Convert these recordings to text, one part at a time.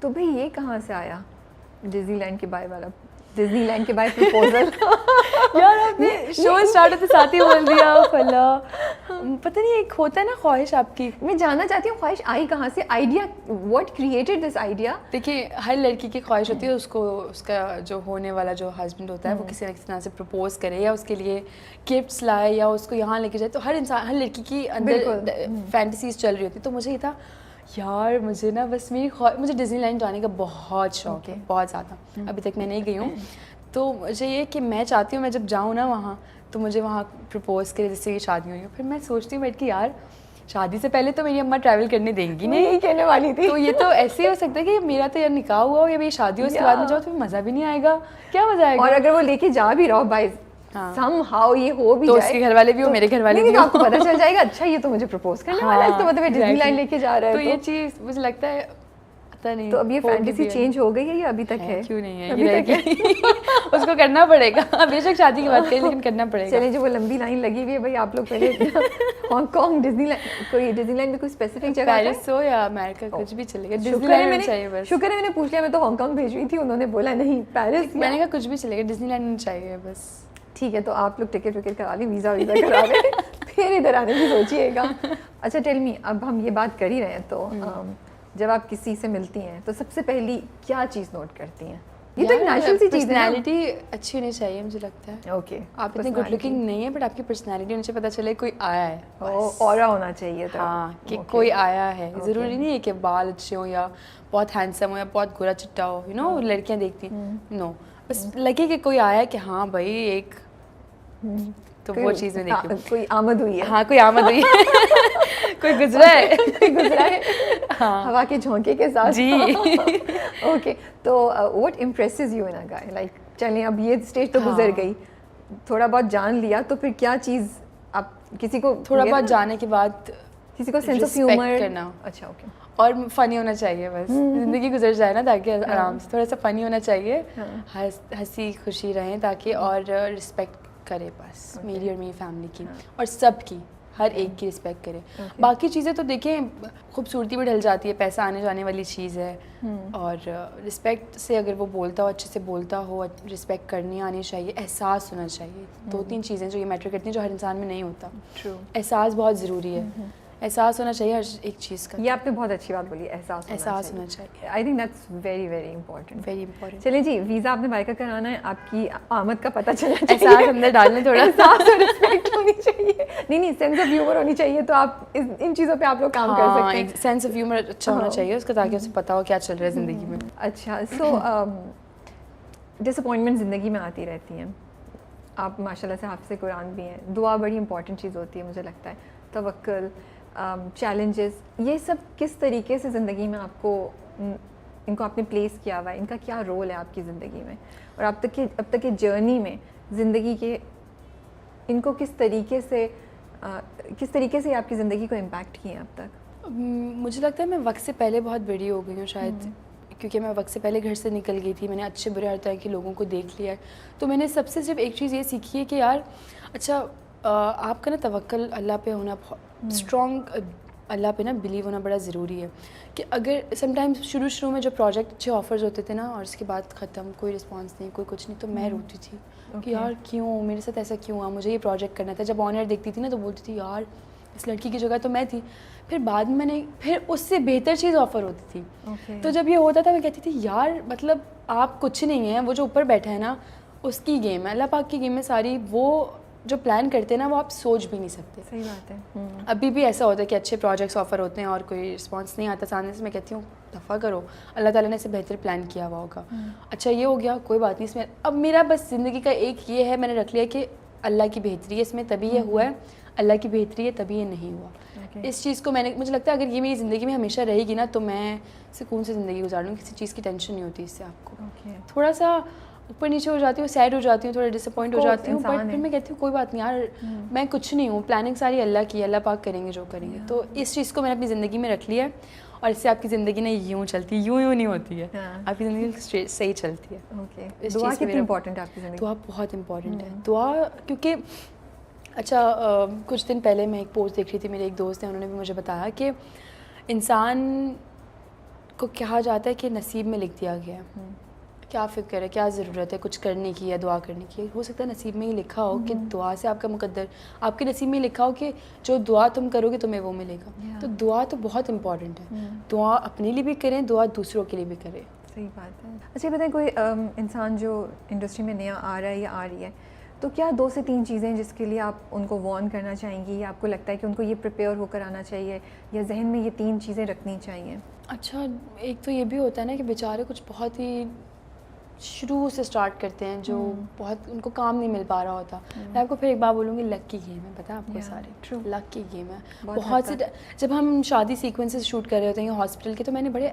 تو بھائی یہ کہاں سے آیا ڈزنی لینڈ کے بائے والا, ڈزنی لینڈ کے بائے پرپوزل؟ یار آپ نے شو اسٹارٹ ہوتے ساتھ ہی بول دیا فلا. پتہ نہیں ایک ہوتا ہے نا خواہش آپ کی. میں جاننا چاہتی ہوں خواہش آئی کہاں سے, idea, what created this idea? دیکھیے ہر لڑکی کی خواہش ہوتی ہے اس کو اس کا جو ہونے والا جو ہسبینڈ ہوتا ہے وہ کسی نہ کسی طرح سے پرپوز کرے یا اس کے لیے گفٹس لائے یا اس کو یہاں لے کے جائے. تو ہر انسان, ہر لڑکی کی اندر فینٹیسیز چل رہی ہوتی. تو مجھے یہ تھا یار مجھے نا بس مجھے ڈزنی لینڈ جانے کا بہت شوق ہے, بہت زیادہ. ابھی تک میں نہیں گئی ہوں. تو مجھے یہ کہ میں چاہتی ہوں میں جب جاؤں نا وہاں تو مجھے وہاں پرپوز کرے جس سے یہ شادی ہوئی. پھر میں سوچتی ہوں بیٹھ کے یار شادی سے پہلے تو میری اماں ٹریول کرنے دیں گی نہیں, یہی کہنے والی تھی. تو یہ تو ایسے ہی ہو سکتا ہے کہ میرا تو یار نکاح ہوا ہو یا میری شادی ہو اس کے بعد میں جاؤ تو مزہ بھی نہیں آئے گا. کیا مزہ آئے گا؟ اور اگر وہ لے کے جا بھی رہا بھائی سم ہاؤ یہ ہو بھی تو جائے, اس کے گھر والے بھی ہو میرے گھر والے بھی آپ کو پتہ چل جائے گا اچھا یہ تو مجھے پرپوز کرنے والا ہے, اس کا مطلب ڈزنی لینڈ لے کے جا رہا ہے. تو یہ چیز مجھے لگتا ہے پتہ نہیں. تو اب یہ فینٹیسی چینج ہو گئی ہے یا ابھی تک ہے؟ کیوں نہیں ہے, ابھی تک ہے. اس کو کرنا پڑے گا, بے شک شادی کی بات کریں لیکن کرنا پڑے گا. چلیں جو وہ لمبی لائن لگی ہوئی ہے بھائی آپ لوگ پہلے ہانگ کانگ ڈزنی لینڈ, کوئی ڈزنی لینڈ میں کوئی اسپیسیفک جگہ پیرس ہو یا امیریکا کچھ بھی چلے گا. ڈزنی لینڈ چاہیے بس. شکر ہے میں نے پوچھ لیا, میں تو ہانگ کانگ بھیج رہی تھی, انہوں نے بولا نہیں پیرس. میں نے کہا کچھ بھی چلے گا, ڈزنی لینڈ چاہیے بس. ٹھیک ہے تو آپ لوگ ٹکٹ وکٹ کرا لیں, ویزا کرا لیں, پھر ادھر آنے کی سوچیے گا. اچھا ٹیل می, اب ہم یہ بات کر ہی رہے ہیں تو جب آپ کسی سے ملتی ہیں تو سب سے پہلی کیا چیز نوٹ کرتی ہیں؟ یہ تو ایک نیچرل سی چیز ہے. پرسنالٹی اچھی ہونی چاہیے مجھے لگتا ہے. اوکے آپ اتنے گڈ لکنگ نہیں ہیں بٹ آپ کی پرسنالٹی ہونے سے پتہ چلے کوئی آیا ہے, اورا ہونا چاہیے تھا. ہاں کہ کوئی آیا ہے. ضروری نہیں ہے کہ بال اچھے ہوں یا بہت ہینڈسم ہو یا بہت گورا چٹا ہو, یو نو لڑکیاں دیکھتی ہیں. نو, بس لگے کہ کوئی آیا کہ ہاں بھائی ایک, تو وہ چیز میں دیکھی کوئی آمد ہوئی ہے. ہاں کوئی آمد ہوئی ہے, کوئی گزرا ہے, کوئی گزرا ہے ہوا کے جھونکے کے ساتھ. جی. اوکے تو what impresses you in a guy, like چلیں اب یہ اسٹیج تو گزر گئی, تھوڑا بہت جان لیا, تو پھر کیا چیز آپ کسی کو تھوڑا بہت جانے کے بعد کسی کو سینس آف ہیومر کرنا. اچھا اوکے. اور فنی ہونا چاہیے بس, زندگی گزر جائے نا تاکہ آرام سے, تھوڑا سا فنی ہونا چاہیے, ہنسی خوشی رہیں تاکہ, اور رسپیکٹ کرے بس میری اور میری فیملی کی اور سب کی, ہر ایک کی رسپیکٹ کرے. باقی چیزیں تو دیکھیں خوبصورتی میں ڈھل جاتی ہے, پیسہ آنے جانے والی چیز ہے, اور رسپیکٹ سے اگر وہ بولتا ہو اچھے سے بولتا ہو, رسپیکٹ کرنی آنی چاہیے, احساس ہونا چاہیے. 2-3 چیزیں جو یہ میٹر کرتی ہیں جو ہر انسان میں نہیں ہوتا. احساس بہت ضروری ہے, احساس ہونا چاہیے ہر ایک چیز کا. یہ آپ نے بہت اچھی بات بولی, احساس ہونا چاہیے. I think that's very very important, very important. چلیں جی, ویزا آپ نے بائی کا کرانا ہے, آپ کی آمد کا پتہ چلنا چاہیے, احساس اندر ڈالنے, تھوڑا احساس اور رسپیکٹ ہونی چاہیے. نہیں سینس آف ہیومر ہونی چاہیے, تو آپ ان چیزوں پہ آپ لوگ کام کر سکتے ہیں. سینس آف ہیومر اچھا ہونا چاہیے اس کا, تاکہ اسے پتا ہو کیا چل رہا ہے زندگی میں. اچھا, سو ڈس اپوائنٹمنٹ زندگی میں آتی رہتی ہیں, آپ ماشاء اللہ سے حافظ قرآن بھی ہیں, دعا بڑی امپورٹنٹ چیز ہوتی ہے مجھے لگتا ہے, توکل, چیلنجز, یہ سب کس طریقے سے زندگی میں آپ کو ان کو آپ نے پلیس کیا ہوا ہے, ان کا کیا رول ہے آپ کی زندگی میں, اور اب تک کے جرنی میں زندگی کے ان کو کس طریقے سے آپ کی زندگی کو امپیکٹ کیے ہیں اب تک؟ مجھے لگتا ہے میں وقت سے پہلے بہت بڑی ہو گئی ہوں شاید, کیونکہ میں وقت سے پہلے گھر سے نکل گئی تھی, میں نے اچھے برے ہر طرح کے لوگوں کو دیکھ لیا ہے. تو میں نے سب سے صرف ایک چیز یہ سیکھی ہے کہ یار اچھا آپ کا نا توکل اللہ پہ ہونا, اسٹرانگ اللہ پہ نا بلیو ہونا بڑا ضروری ہے. کہ اگر سم ٹائمز شروع میں جو پروجیکٹ اچھے آفرز ہوتے تھے نا, اور اس کے بعد ختم, کوئی رسپانس نہیں, کوئی کچھ نہیں, تو میں روتی تھی کہ یار کیوں میرے ساتھ ایسا کیوں ہوا, مجھے یہ پروجیکٹ کرنا تھا. جب آنر دیکھتی تھی نا تو بولتی تھی یار اس لڑکی کی جگہ تو میں تھی. پھر بعد میں نے پھر اس سے بہتر چیز آفر ہوتی تھی. تو جب یہ ہوتا تھا میں کہتی تھی یار مطلب آپ کچھ نہیں ہیں, وہ جو اوپر بیٹھا ہے نا اس کی گیم ہے, اللہ پاک کی گیم ہے ساری. وہ جو پلان کرتے ہیں نا وہ آپ سوچ بھی نہیں سکتے. صحیح بات ہے. ابھی بھی ایسا ہوتا ہے کہ اچھے پروجیکٹس آفر ہوتے ہیں اور کوئی رسپانس نہیں آتا سامنے سے, میں کہتی ہوں دفع کرو, اللہ تعالیٰ نے اسے بہتر پلان کیا ہوا ہوگا. اچھا یہ ہو گیا, کوئی بات نہیں, اس میں اب میرا بس زندگی کا ایک یہ ہے, میں نے رکھ لیا کہ اللہ کی بہتری ہے اس میں, تبھی یہ ہوا ہے, اللہ کی بہتری ہے تبھی یہ نہیں ہوا. اس چیز کو میں نے, مجھے لگتا ہے اگر یہ میری زندگی میں ہمیشہ رہے گی نا تو میں سکون سے زندگی گزار لوں, کسی چیز کی ٹینشن نہیں ہوتی اس سے. آپ کو تھوڑا سا اوپر نیچے ہو جاتی ہوں, سیڈ ہو جاتی ہوں, تھوڑا ڈس اپوائنٹ ہو جاتی ہوں, بٹ پھر میں کہتی ہوں کوئی بات نہیں یار, میں کچھ نہیں ہوں, پلاننگ ساری اللہ کی ہے, اللہ پاک کریں گے جو کریں گے. تو اس چیز کو میں نے اپنی زندگی میں رکھ لیا ہے, اور اس سے آپ کی زندگی نہیں یوں چلتی, یوں نہیں ہوتی ہے, آپ کی زندگی صحیح چلتی ہے. دعا کتنی امپورٹنٹ ہے آپ کی زندگی؟ دعا بہت امپورٹنٹ ہے. دعا کیونکہ اچھا کچھ دن پہلے میں ایک پوسٹ دیکھ رہی تھی, میرے ایک دوست ہیں, انہوں نے بھی مجھے بتایا کہ انسان کو کہا جاتا ہے کہ نصیب میں لکھ دیا گیا ہے. کیا فکر ہے, کیا ضرورت ہے کچھ کرنے کی یا دعا کرنے کی. ہو سکتا ہے نصیب میں ہی لکھا ہو کہ دعا سے آپ کا مقدر, آپ کے نصیب میں لکھا ہو کہ جو دعا تم کرو گے تمہیں وہ ملے گا. تو دعا تو بہت امپورٹنٹ ہے. دعا اپنے لیے بھی کریں, دعا دوسروں کے لیے بھی کریں. صحیح بات ہے. اچھا بتائیں, کوئی انسان جو انڈسٹری میں نیا آ رہا ہے یا آ رہی ہے, تو کیا 2 سے 3 چیزیں جس کے لیے آپ ان کو وارن کرنا چاہیں گی, یا آپ کو لگتا ہے کہ ان کو یہ پریپیئر ہو کر آنا چاہیے, یا ذہن میں یہ 3 چیزیں رکھنی چاہیے؟ اچھا, ایک تو یہ بھی ہوتا ہے نا کہ بیچارے کچھ بہت ہی شروع سے اسٹارٹ کرتے ہیں جو بہت ان کو کام نہیں مل پا رہا ہوتا. میں آپ کو پھر ایک بار بولوں گی, لک کی گیم ہے, پتہ ہے آپ کو سارے لک کی گیم ہے. بہت سے جب ہم شادی سیکوینسز شوٹ کر رہے ہوتے ہیں ہاسپٹل کے, تو میں نے بڑے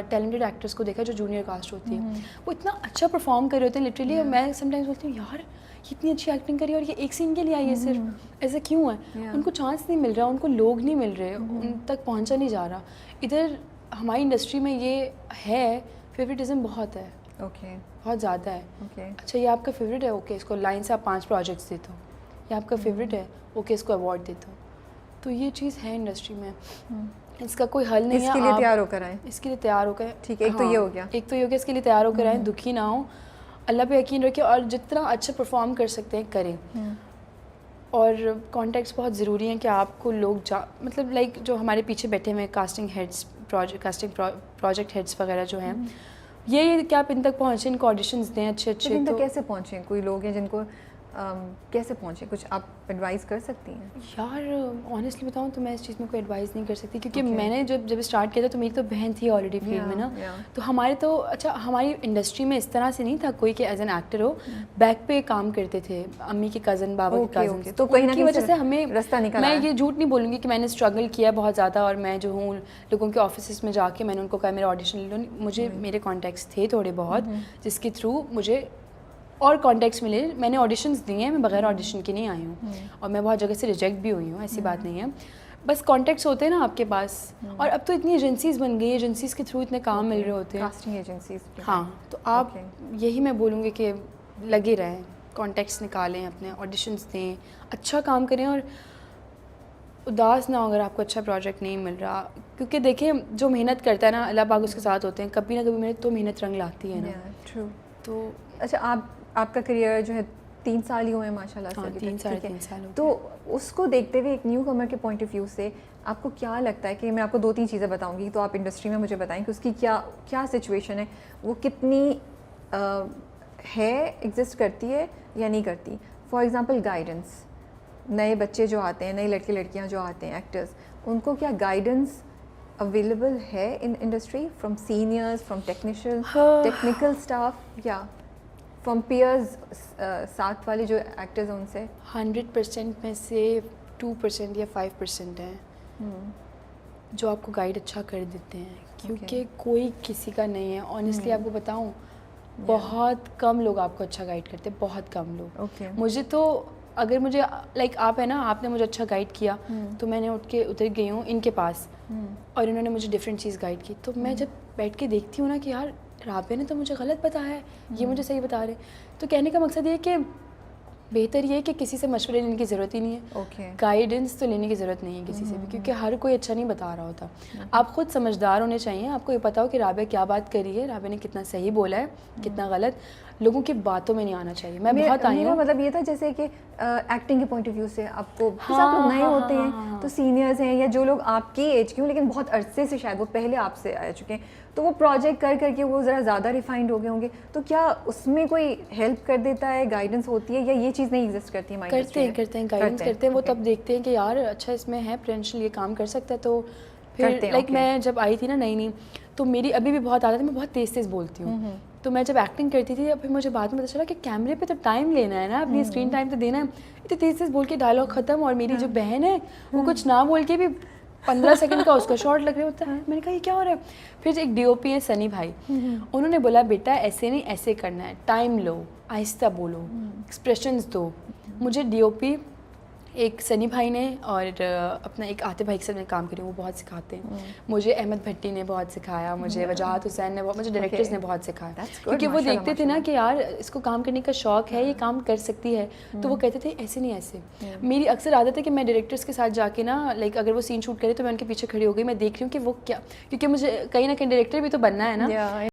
ٹیلنٹڈ ایکٹرس کو دیکھا جو جونیئر کاسٹ ہوتی ہے, وہ اتنا اچھا پرفارم کر رہے ہوتے ہیں لٹرلی. اور میں سم ٹائمز بولتی ہوں یار یہ اتنی اچھی ایکٹنگ کری اور یہ ایک سین کے لیے آئی ہے صرف, ایسا کیوں ہے؟ ان کو چانس نہیں مل رہا, ان کو لوگ نہیں مل رہے, ان تک پہنچا نہیں جا رہا. ادھر ہماری انڈسٹری میں یہ ہے, فیوریٹزم بہت ہے. اوکے, بہت زیادہ ہے. اچھا یہ آپ کا فیوریٹ ہے, اوکے اس کو لائن سے آپ 5 پروجیکٹس دیتے ہو. یہ آپ کا فیوریٹ ہے, اوکے اس کو ایوارڈ دیتے ہو. تو یہ چیز ہے انڈسٹری میں, اس کا کوئی حل نہیں ہے. اس کے لیے تیار ہو کر آئیں. اس کے لیے تیار ہو کر, ٹھیک ہے, ایک تو یہ ہو گیا. ایک تو یہ ہو گیا, اس کے لیے تیار ہو کر آئیں, دکھی نہ ہوں, اللہ پہ یقین رکھیں, اور جتنا اچھا پرفارم کر سکتے ہیں کریں. اور کانٹیکٹس بہت ضروری ہیں کہ آپ کو لوگ مطلب لائک جو ہمارے پیچھے بیٹھے ہوئے کاسٹنگ ہیڈس, پروجیکٹ ہیڈس وغیرہ جو ہیں, یہ کہ آپ ان تک پہنچیں, ان کو آڈیشنز دیں اچھے اچھے. ان تک کیسے پہنچیں؟ کوئی لوگ ہیں جن کو کیسے پہنچیں, کچھ آپ ایڈوائز کر سکتی ہیں؟ یار آنیسٹلی بتاؤں تو میں اس چیز میں کوئی ایڈوائز نہیں کر سکتی, کیونکہ میں نے جب اسٹارٹ کیا تھا تو میری تو بہن تھی آلریڈی فیلڈ میں نا. تو ہمارے تو اچھا ہماری انڈسٹری میں اس طرح سے نہیں تھا کوئی کہ as an actor who, back پہ کام کرتے تھے امی کے کزن, بابا کے کزن. تو کہیں کی وجہ سے ہمیں رستہ نکلا. میں یہ جھوٹ نہیں بولوں گی کہ میں نے اسٹرگل کیا بہت زیادہ, اور میں جو ہوں لوگوں کے آفیسز میں جا کے میں نے ان کو کہا میرا آڈیشن لے لو. مجھے میرے کانٹیکٹس تھے تھوڑے بہت جس کے تھرو مجھے اور کانٹیکٹس ملے. میں نے آڈیشنز دیے ہیں, میں بغیر آڈیشن کے نہیں آئی ہوں, اور میں بہت جگہ سے ریجیکٹ بھی ہوئی ہوں, ایسی بات نہیں ہے. بس کانٹیکٹس ہوتے ہیں نا آپ کے پاس, اور اب تو اتنی ایجنسیز بن گئی, ایجنسیز کے تھرو اتنے کام مل رہے ہوتے ہیں, کاسٹنگ ایجنسیز. ہاں, تو آپ یہی میں بولوں گی کہ لگے رہیں, کانٹیکٹس نکالیں, اپنے آڈیشنز دیں, اچھا کام کریں, اور اداس نہ ہو اگر آپ کو اچھا پروجیکٹ نہیں مل رہا. کیونکہ دیکھیں جو محنت کرتا ہے نا, اللہ پاک اس کے ساتھ ہوتے ہیں, کبھی نہ کبھی محنت تو محنت رنگ لاتی ہے نا. تو اچھا آپ کا کریئر جو ہے 3 سال ہی ہوئے ہیں ماشاء اللہ سے, 3 سال 3 سال. تو اس کو دیکھتے ہوئے ایک نیو کمر کے پوائنٹ آف ویو سے آپ کو کیا لگتا ہے کہ میں آپ کو 2-3 چیزیں بتاؤں گی, تو آپ انڈسٹری میں مجھے بتائیں کہ اس کی کیا سچویشن ہے, وہ کتنی ہے, ایگزسٹ کرتی ہے یا نہیں کرتی. فار ایگزامپل گائیڈنس, نئے بچے جو آتے ہیں, نئی لڑکے لڑکیاں جو آتے ہیں ایکٹرز, ان کو کیا گائیڈنس اویلیبل ہے in industry, from seniors, from technical staff, یا فرام پیئرز, ساتھ والے جو ایکٹرز ہیں ان سے؟ 100% میں سے 2% یا 5% ہیں جو آپ کو گائیڈ اچھا کر دیتے ہیں, کیونکہ کوئی کسی کا نہیں ہے. آنیسٹلی آپ کو بتاؤں, بہت کم لوگ آپ کو اچھا گائیڈ کرتے, بہت کم لوگ. مجھے تو اگر مجھے لائک آپ ہے نا, آپ نے مجھے اچھا گائیڈ کیا تو میں نے اٹھ کے اتر گئی ہوں ان کے پاس, اور انہوں نے مجھے ڈفرینٹ چیز گائیڈ کی. تو میں جب بیٹھ کے دیکھتی ہوں نا کہ یار رابعہ نے تو مجھے غلط بتایا ہے, یہ مجھے صحیح بتا رہے. تو کہنے کا مقصد یہ ہے کہ بہتر یہ ہے کہ کسی سے مشورے لینے کی ضرورت ہی نہیں ہے, گائیڈنس تو لینے کی ضرورت نہیں ہے کسی سے بھی, کیونکہ ہر کوئی اچھا نہیں بتا رہا ہوتا. آپ خود سمجھدار ہونے چاہیے, آپ کو یہ پتا ہو کہ رابعہ کیا بات کر رہی ہے, رابعہ نے کتنا صحیح بولا ہے, کتنا غلط. لوگوں کی باتوں میں نہیں آنا چاہیے. میں بہت آئی ہوں, مطلب یہ تھا جیسے کہ ایکٹنگ کے پوائنٹ آف ویو سے آپ کو, آپ لوگ نئے ہوتے ہیں تو سینئرز ہیں, یا جو لوگ آپ کی ایج کے ہوں لیکن بہت عرصے سے شاید وہ پہلے آپ سے آ چکے ہیں, تو وہ پروجیکٹ کر کے وہ ذرا زیادہ ریفائنڈ ہو گئے ہوں گے, تو کیا اس میں کوئی ہیلپ کر دیتا ہے, گائیڈنس ہوتی ہے, یا یہ چیز نہیں ایگزسٹ کرتی ہے؟ کرتے ہیں گائیڈنس کرتے ہیں. وہ تب دیکھتے ہیں کہ یار اچھا اس میں ہے پوٹینشیل, یہ کام کر سکتا ہے. تو پھر لائک میں جب آئی تھی نا نئی, تو میری ابھی بھی بہت عادت ہے, میں بہت تیز بولتی ہوں. تو میں جب ایکٹنگ کرتی تھی, پھر مجھے بعد میں پتا چلا کہ کیمرے پہ تو ٹائم لینا ہے نا, اپنی اسکرین ٹائم تو دینا ہے. اتنی تیز بول کے ڈائلاگ ختم, اور میری جو بہن ہے وہ کچھ نہ بول کے بھی 15 سیکنڈ کا اس کا شارٹ لگ رہا ہوتا ہے. میں نے کہا یہ کیا ہو رہا ہے. پھر ایک ڈی او پی ہے سنی بھائی, انہوں نے بولا بیٹا ایسے نہیں, ایسے کرنا ہے, ٹائم لو, آہستہ بولو, ایکسپریشنز دو. مجھے ڈی او پی ایک سنی بھائی نے اور اپنا ایک عاطف بھائی کے ساتھ میں کام کری ہوں, وہ بہت سکھاتے ہیں مجھے. احمد بھٹی نے بہت سکھایا مجھے, وجاہت حسین نے مجھے, ڈائریکٹرز نے بہت سکھایا, کیونکہ وہ دیکھتے تھے نا کہ یار اس کو کام کرنے کا شوق ہے, یہ کام کر سکتی ہے, تو وہ کہتے تھے ایسے نہیں ایسے. میری اکثر عادت ہے کہ میں ڈائریکٹرز کے ساتھ جا کے نا لائک اگر وہ سین شوٹ کرے تو میں ان کے پیچھے کھڑی ہو گئی, میں دیکھ رہی ہوں کہ وہ کیا, کیونکہ مجھے کہیں نہ کہیں ڈائریکٹر بھی تو بننا ہے نا.